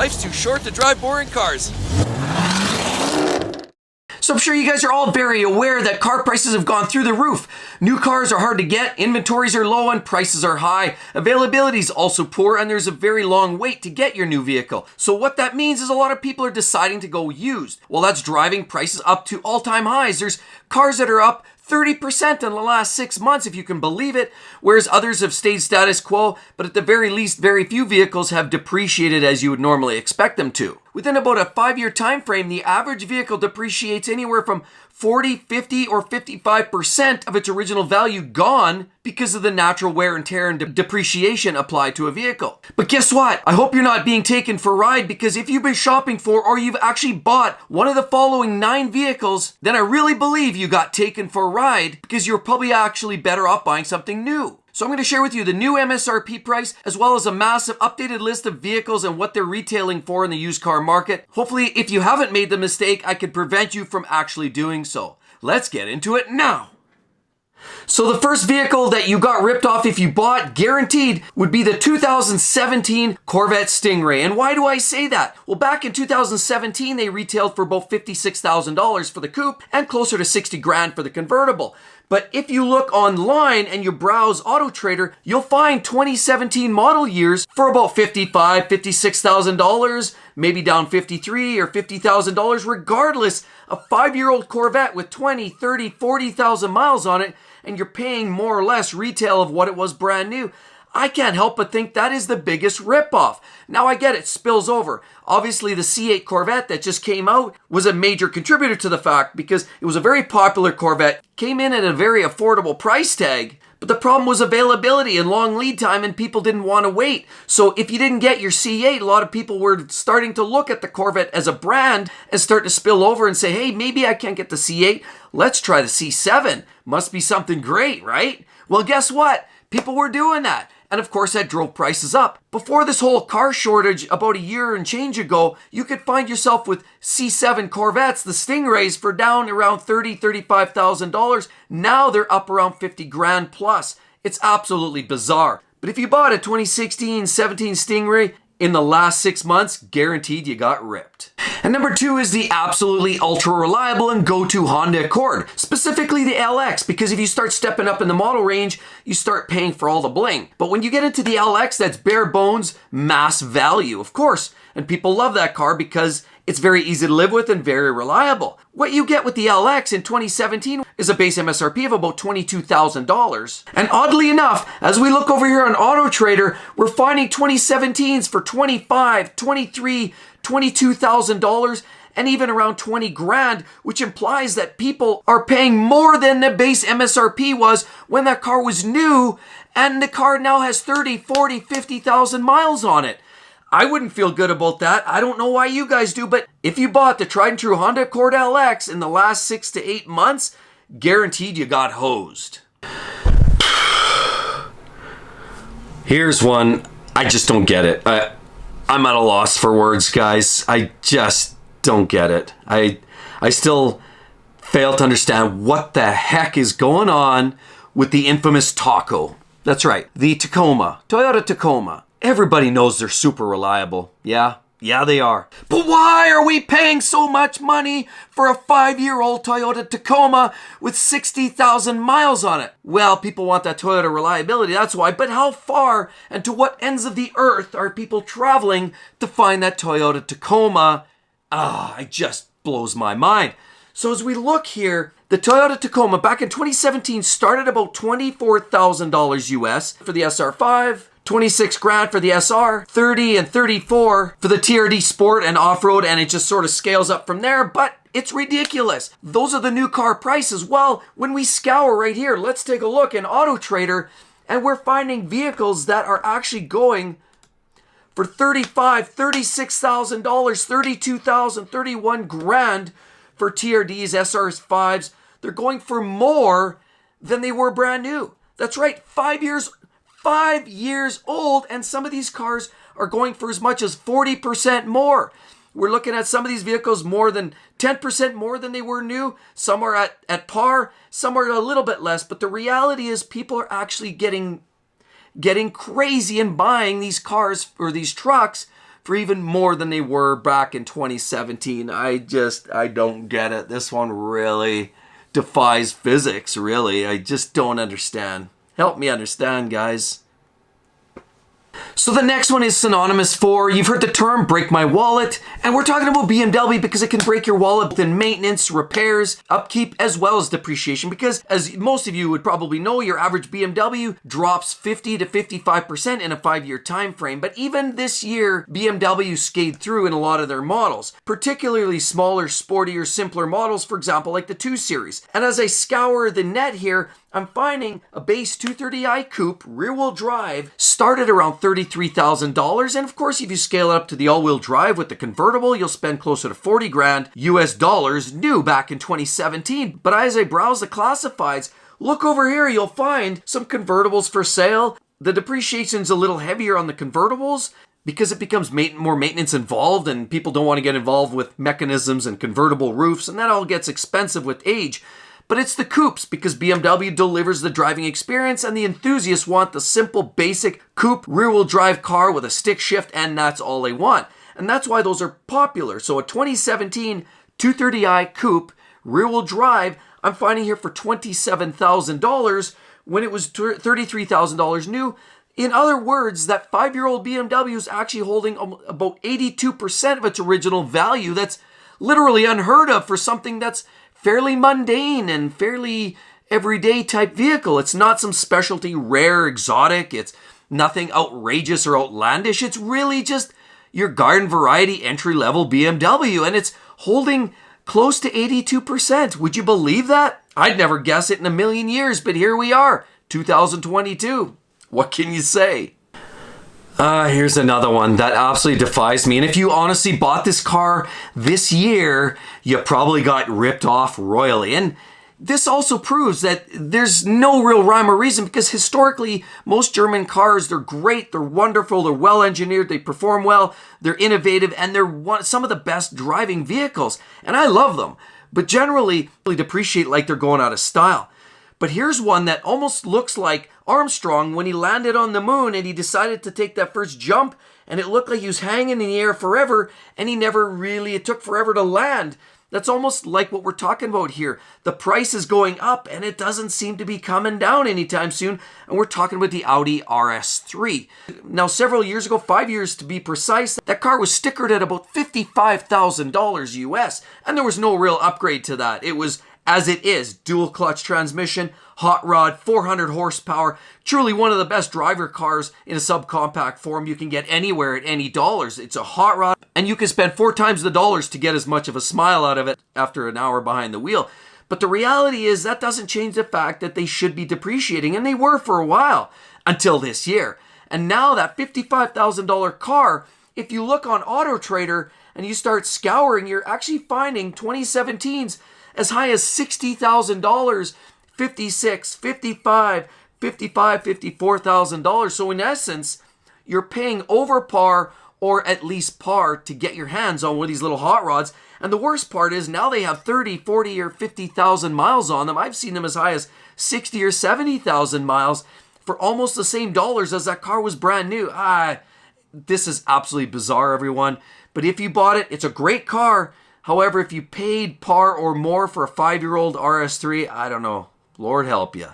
Life's too short to drive boring cars. So I'm sure you guys are all very aware that car prices have gone through the roof. New cars are hard to get, inventories are low, and prices are high. Availability is also poor, and there's a very long wait to get your new vehicle. So what that means is a lot of people are deciding to go used. Well, that's driving prices up to all-time highs. There's cars that are up 30% in the last 6 months, if you can believe it, whereas others have stayed status quo, but at the very least, very few vehicles have depreciated as you would normally expect them to. Within about a 5-year time frame, the average vehicle depreciates anywhere from 40, 50, or 55% of its original value gone because of the natural wear and tear and depreciation applied to a vehicle. But guess what? I hope you're not being taken for a ride, because if you've been shopping for or you've actually bought one of the following 9 vehicles, then I really believe you got taken for a ride, because you're probably actually better off buying something new. So I'm going to share with you the new MSRP price, as well as a massive updated list of vehicles and what they're retailing for in the used car market. Hopefully, if you haven't made the mistake, I could prevent you from actually doing so. Let's get into it now. So the first vehicle that you got ripped off if you bought, guaranteed, would be the 2017 Corvette Stingray. And why do I say that? Well, back in 2017, they retailed for about $56,000 for the coupe and closer to $60,000 for the convertible. But if you look online and you browse AutoTrader, you'll find 2017 model years for about $55,000, $56,000, maybe down $53,000 or $50,000, regardless. A 5-year-old Corvette with 20, 30, 40,000 miles on it, and you're paying more or less retail of what it was brand new. I can't help but think that is the biggest ripoff. Now I get it, spills over. Obviously the C8 Corvette that just came out was a major contributor to the fact, because it was a very popular Corvette, came in at a very affordable price tag, but the problem was availability and long lead time, and people didn't want to wait. So if you didn't get your C8, a lot of people were starting to look at the Corvette as a brand and start to spill over and say, hey, maybe I can't get the C8. Let's try the C7. Must be something great, right? Well, guess what? People were doing that. And of course, that drove prices up. Before this whole car shortage, about a year and change ago, you could find yourself with C7 Corvettes, the Stingrays, for down around $30,000, $35,000. Now they're up around $50,000 plus. It's absolutely bizarre. But if you bought a 2016-17 Stingray in the last 6 months, guaranteed you got ripped. And number 2 is the absolutely ultra reliable and go-to Honda Accord, specifically the LX, because if you start stepping up in the model range, you start paying for all the bling. But when you get into the LX, that's bare bones, mass value, of course. And people love that car because it's very easy to live with and very reliable. What you get with the LX in 2017 is a base MSRP of about $22,000. And oddly enough, as we look over here on AutoTrader, we're finding 2017s for $25,000, $23,000, $22,000, and even around $20,000, which implies that people are paying more than the base MSRP was when that car was new, and the car now has 30, 40, 50,000 miles on it. I wouldn't feel good about that. I don't know why you guys do, but if you bought the tried and true Honda Accord LX in the last 6 to 8 months, guaranteed you got hosed. Here's one. I just don't get it. I'm at a loss for words, guys. I just don't get it. I still fail to understand what the heck is going on with the infamous Taco. That's right, the Tacoma, Toyota Tacoma. Everybody knows they're super reliable. Yeah, they are. But why are we paying so much money for a 5-year-old Toyota Tacoma with 60,000 miles on it? Well, people want that Toyota reliability, that's why. But how far and to what ends of the earth are people traveling to find that Toyota Tacoma? It just blows my mind. So as we look here, the Toyota Tacoma back in 2017 started about $24,000 US for the SR5, $26,000 for the SR, $30,000 and $34,000 for the TRD Sport and Off-Road, and it just sort of scales up from there, but it's ridiculous. Those are the new car prices. Well, when we scour right here, let's take a look in AutoTrader, and we're finding vehicles that are actually going for $35,000, $36,000, $32,000, $31,000 for TRDs, SRs, 5s. They're going for more than they were brand new. That's right, 5 years old, and some of these cars are going for as much as 40% more. We're looking at some of these vehicles more than 10% more than they were new. Some are at par, some are a little bit less, but the reality is people are actually getting crazy and buying these cars or these trucks for even more than they were back in 2017. I don't get it. This one really defies physics, really. I just don't understand. Help me understand, guys. So the next one is synonymous for, you've heard the term, break my wallet. And we're talking about BMW because it can break your wallet in maintenance, repairs, upkeep, as well as depreciation. Because as most of you would probably know, your average BMW drops 50 to 55% in a 5-year time frame. But even this year, BMW scathed through in a lot of their models, particularly smaller, sportier, simpler models, for example, like the 2 Series. And as I scour the net here, I'm finding a base 230i coupe, rear-wheel drive, started around $33,000. And of course, if you scale it up to the all-wheel drive with the convertible, you'll spend closer to 40 grand US dollars, new back in 2017. But as I browse the classifieds, look over here, you'll find some convertibles for sale. The depreciation's a little heavier on the convertibles because it becomes more maintenance involved, and people don't want to get involved with mechanisms and convertible roofs, and that all gets expensive with age. But it's the coupes because BMW delivers the driving experience, and the enthusiasts want the simple, basic coupe rear-wheel drive car with a stick shift, and that's all they want. And that's why those are popular. So a 2017 230i coupe rear-wheel drive, I'm finding here for $27,000 when it was $33,000 new. In other words, that 5-year-old BMW is actually holding about 82% of its original value. That's literally unheard of for something that's fairly mundane and fairly everyday type vehicle. It's not some specialty, rare, exotic. It's nothing outrageous or outlandish. It's really just your garden variety entry-level BMW, and it's holding close to 82%. Would you believe that? I'd never guess it in a million years, but here we are, 2022. What can you say? Here's another one that absolutely defies me. And if you honestly bought this car this year, you probably got ripped off royally. And this also proves that there's no real rhyme or reason, because historically, most German cars, they're great, they're wonderful, they're well engineered, they perform well, they're innovative, and they're some of the best driving vehicles. And I love them, but generally depreciate like they're going out of style. But here's one that almost looks like Armstrong when he landed on the moon and he decided to take that first jump, and it looked like he was hanging in the air forever, and it took forever to land. That's almost like what we're talking about here. The price is going up and it doesn't seem to be coming down anytime soon. And we're talking about the Audi RS3. Now, several years ago, 5 years to be precise, that car was stickered at about $55,000 US. And there was no real upgrade to that. It was as it is, dual clutch transmission, hot rod, 400 horsepower, truly one of the best driver cars in a subcompact form you can get anywhere at any dollars. It's a hot rod, and you can spend 4 times the dollars to get as much of a smile out of it after an hour behind the wheel. But the reality is that doesn't change the fact that they should be depreciating, and they were for a while, until this year. And now that $55,000 car, if you look on Auto Trader and you start scouring, you're actually finding 2017s as high as $60,000, $56,000, $55,000, $55,000, $54,000. So in essence, you're paying over par or at least par to get your hands on one of these little hot rods. And the worst part is now they have 30, 40, or 50,000 miles on them. I've seen them as high as 60 or 70,000 miles for almost the same dollars as that car was brand new. This is absolutely bizarre, everyone. But if you bought it, it's a great car. However, if you paid par or more for a 5-year-old RS3, I don't know. Lord help you.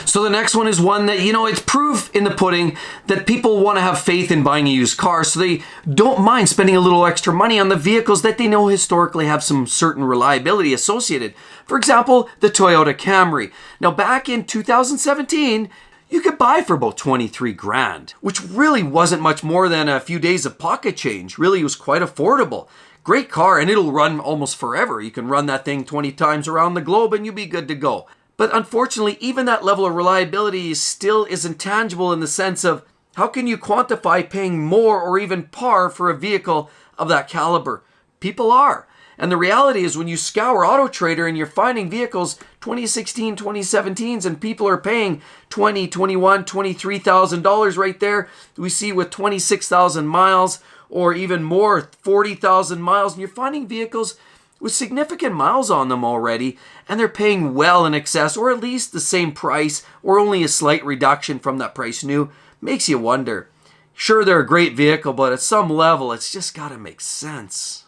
So the next one is one that, it's proof in the pudding that people want to have faith in buying a used car, so they don't mind spending a little extra money on the vehicles that they know historically have some certain reliability associated. For example, the Toyota Camry. Now, back in 2017, you could buy for about 23 grand, which really wasn't much more than a few days of pocket change. Really, it was quite affordable. Great car, and it'll run almost forever. You can run that thing 20 times around the globe and you'll be good to go. But unfortunately, even that level of reliability still isn't tangible in the sense of how can you quantify paying more or even par for a vehicle of that caliber? People are. And the reality is when you scour Auto Trader and you're finding vehicles 2016, 2017s, and people are paying $20,000, $21,000, $23,000 right there. We see with 26,000 miles or even more, 40,000 miles, and you're finding vehicles with significant miles on them already, and they're paying well in excess, or at least the same price, or only a slight reduction from that price new. Makes you wonder. Sure, they're a great vehicle, but at some level, it's just got to make sense.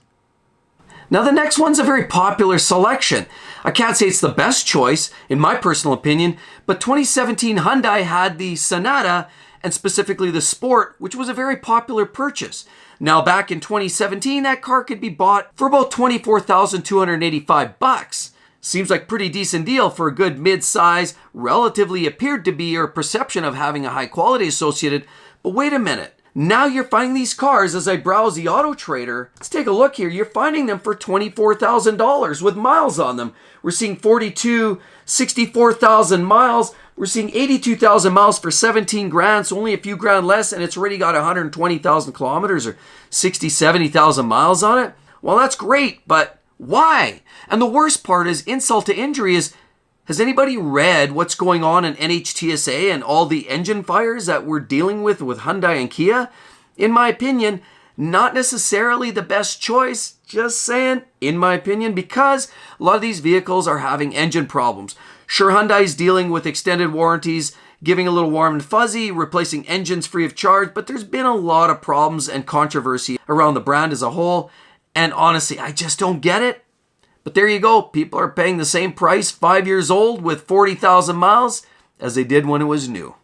Now, the next one's a very popular selection. I can't say it's the best choice, in my personal opinion, but 2017 Hyundai had the Sonata, and specifically the Sport, which was a very popular purchase. Now, back in 2017, that car could be bought for about $24,285. Seems like a pretty decent deal for a good mid-size, relatively appeared to be, or perception of having a high quality associated. But wait a minute. Now you're finding these cars, as I browse the Auto Trader, let's take a look here. You're finding them for $24,000 with miles on them. We're seeing 64,000 miles. We're seeing 82,000 miles for 17 grand, so only a few grand less, and it's already got 120,000 kilometers or 70,000 miles on it. Well, that's great, but why? And the worst part is, insult to injury is, has anybody read what's going on in NHTSA and all the engine fires that we're dealing with Hyundai and Kia? In my opinion, not necessarily the best choice, just saying, in my opinion, because a lot of these vehicles are having engine problems. Sure, Hyundai's dealing with extended warranties, giving a little warm and fuzzy, replacing engines free of charge, but there's been a lot of problems and controversy around the brand as a whole, and honestly, I just don't get it. But there you go. People are paying the same price 5 years old with 40,000 miles as they did when it was new.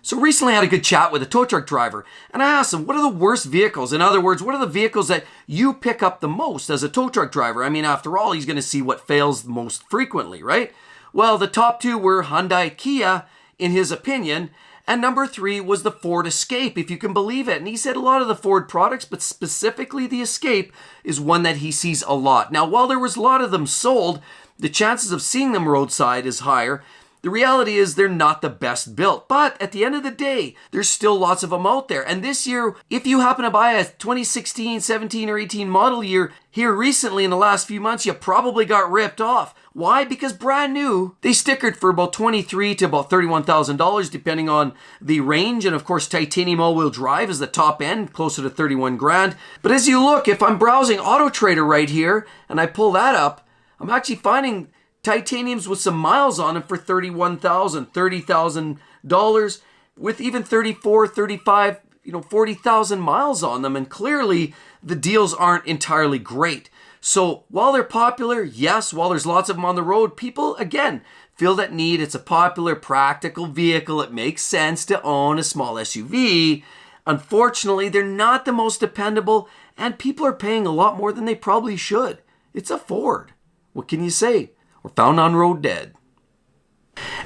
So recently I had a good chat with a tow truck driver, and I asked him, what are the worst vehicles? In other words, what are the vehicles that you pick up the most as a tow truck driver? I mean, after all, he's going to see what fails most frequently, right? Well, the top two were Hyundai, Kia, in his opinion, and number 3 was the Ford Escape, if you can believe it. And he said a lot of the Ford products, but specifically the Escape is one that he sees a lot. Now, while there was a lot of them sold, the chances of seeing them roadside is higher. The reality is they're not the best built. But at the end of the day, there's still lots of them out there. And this year, if you happen to buy a 2016, 17, or 18 model year here recently in the last few months, you probably got ripped off. Why? Because brand new, they stickered for about $23,000 to about $31,000 depending on the range. And of course, titanium all-wheel drive is the top end, closer to 31 grand. But as you look, if I'm browsing Auto Trader right here and I pull that up, I'm actually finding titaniums with some miles on them for $31,000, $30,000 with even 34, 35, 40,000 miles on them. And clearly the deals aren't entirely great. So while they're popular, yes, while there's lots of them on the road, people, again, feel that need. It's a popular, practical vehicle. It makes sense to own a small SUV. Unfortunately, they're not the most dependable, and people are paying a lot more than they probably should. It's a Ford. What can you say? We're found on road dead.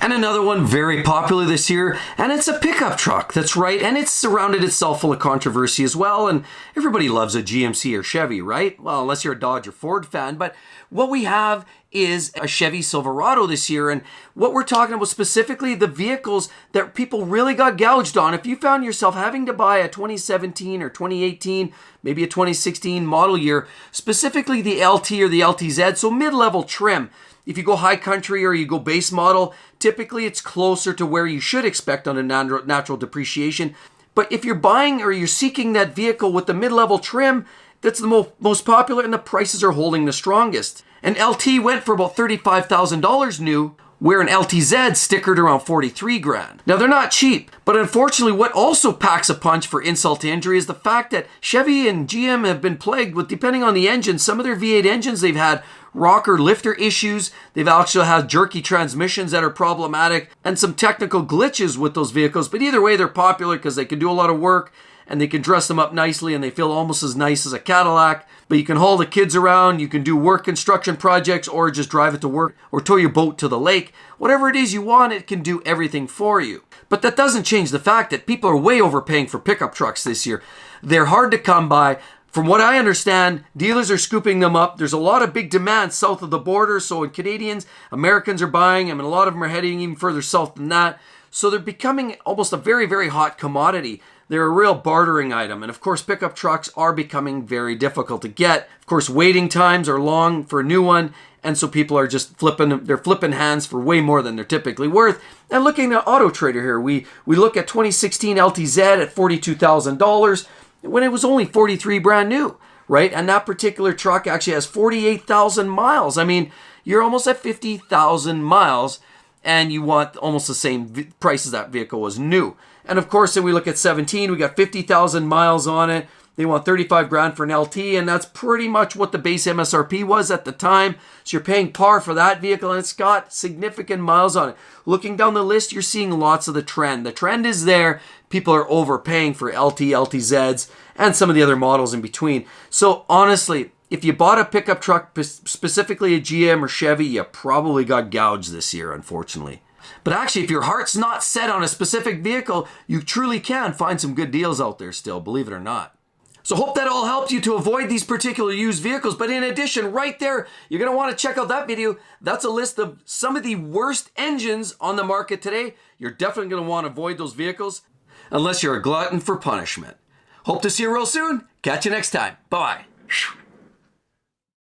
And another one very popular this year, and it's a pickup truck. That's right, and it's surrounded itself full of controversy as well, and everybody loves a GMC or Chevy, right? Well, unless you're a Dodge or Ford fan, but what we have is a Chevy Silverado this year, and what we're talking about specifically the vehicles that people really got gouged on. If you found yourself having to buy a 2017 or 2018, maybe a 2016 model year, specifically the LT or the LTZ, so mid-level trim. If you go high country or you go base model, typically it's closer to where you should expect on a natural depreciation. But if you're buying or you're seeking that vehicle with the mid-level trim, that's the most popular and the prices are holding the strongest. An LT went for about $35,000 new, where an LTZ stickered around 43 grand. Now they're not cheap, but unfortunately what also packs a punch for insult to injury is the fact that Chevy and GM have been plagued with, depending on the engine, some of their V8 engines they've had rocker lifter issues, they've actually had jerky transmissions that are problematic, and some technical glitches with those vehicles. But either way, they're popular because they can do a lot of work and they can dress them up nicely and they feel almost as nice as a Cadillac. But you can haul the kids around, you can do work construction projects, or just drive it to work or tow your boat to the lake. Whatever it is you want, it can do everything for you. But that doesn't change the fact that people are way overpaying for pickup trucks this year. They're hard to come by. From what I understand, dealers are scooping them up. There's a lot of big demand south of the border. So Canadians, Americans are buying them, and a lot of them are heading even further south than that. So they're becoming almost a very, very hot commodity. They're a real bartering item. And of course, pickup trucks are becoming very difficult to get. Of course, waiting times are long for a new one. And so people are just flipping hands for way more than they're typically worth. And looking at Auto Trader here, we look at 2016 LTZ at $42,000 when it was only 43 brand new, right? And that particular truck actually has 48,000 miles. I mean, you're almost at 50,000 miles and you want almost the same price as that vehicle was new. And of course, then we look at 17, we got 50,000 miles on it. They want 35 grand for an LT, and that's pretty much what the base MSRP was at the time. So you're paying par for that vehicle, and it's got significant miles on it. Looking down the list, you're seeing lots of the trend. The trend is there. People are overpaying for LT, LTZs, and some of the other models in between. So honestly, if you bought a pickup truck, specifically a GM or Chevy, you probably got gouged this year, unfortunately. But actually, if your heart's not set on a specific vehicle, you truly can find some good deals out there still, believe it or not. So hope that all helped you to avoid these particular used vehicles. But in addition, right there, you're going to want to check out that video. That's a list of some of the worst engines on the market today. You're definitely going to want to avoid those vehicles unless you're a glutton for punishment. Hope to see you real soon. Catch you next time. Bye-bye.